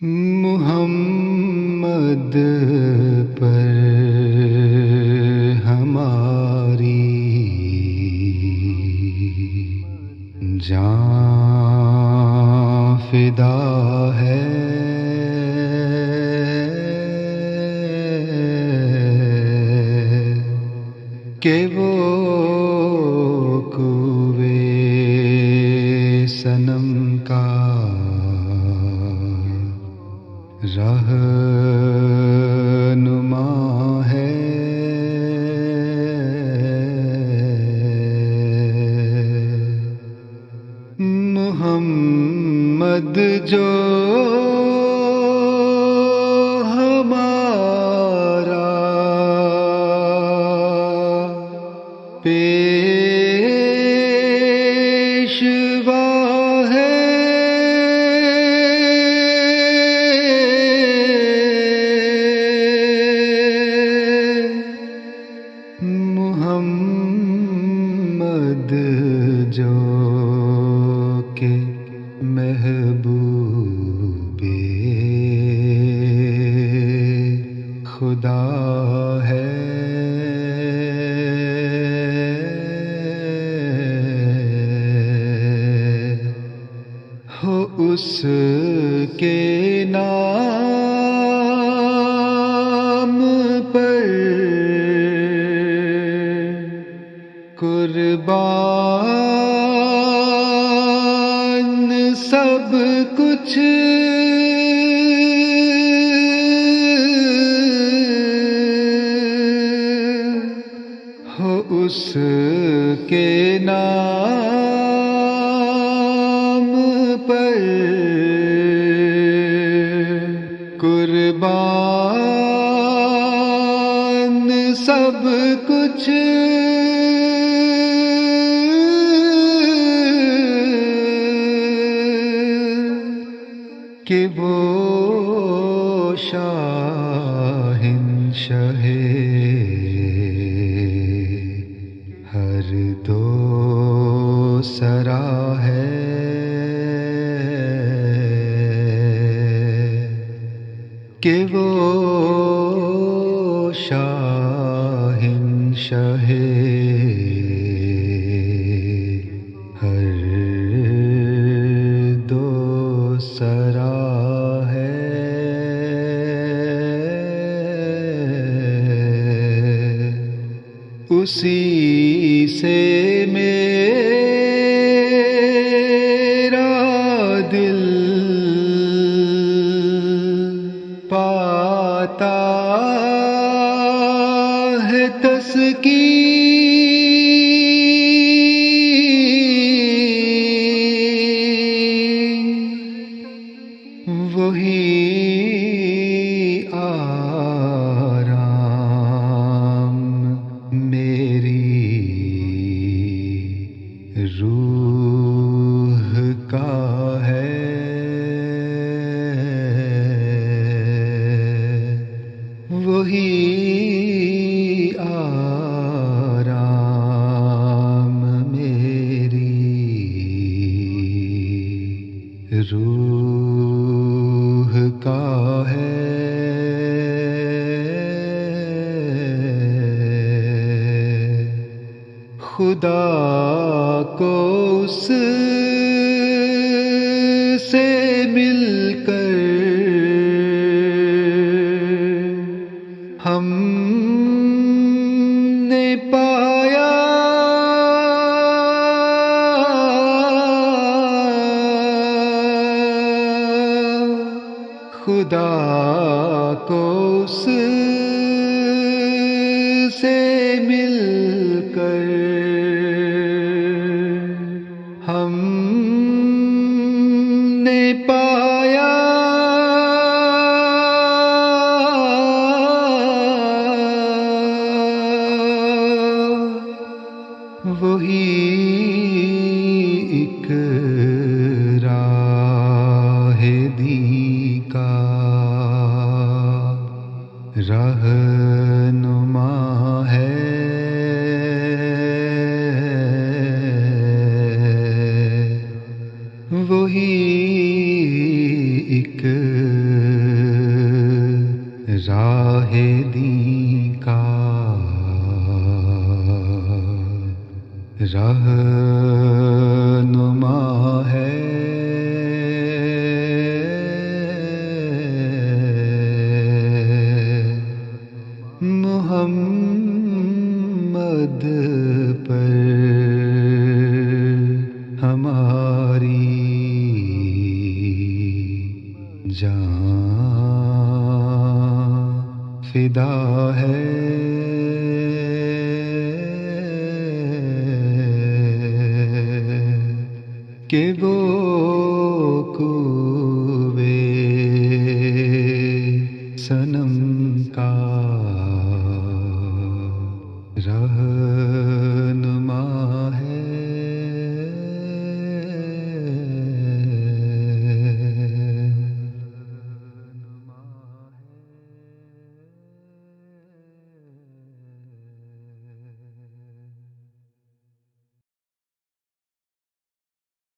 محمد پر ہماری جان فدا ہے، کہ وہ کوئے صنم کا رہنما ہے۔ محمد جو ہمارا پیشوا ہے، محمد جو کہ محبوب خدا ہے، ہو اس کے نام پر قربان سب کچھ، ہو اس کے نام پر قربان سب کچھ، کہ وہ شاہنشاہ ہر دو سرا ہے، کہ وہ شاہنشاہ ہر دو سرا ہے۔ اسی سے میرا دل پاتا ہے تسکین، وہی آرام میری روح کا ہے، وہی آرام میری روح کا ہے۔ خدا کو اس سے مل کر ہم نے پایا، خدا کو اس سے مل کر ہم نے پایا، وہی ایک راہ دی کا رہنما ہے، وہی ایک راہ دی کا رہنما ہے محمد پر ہماری جان فدا ہے کہ وہ کوئے سنم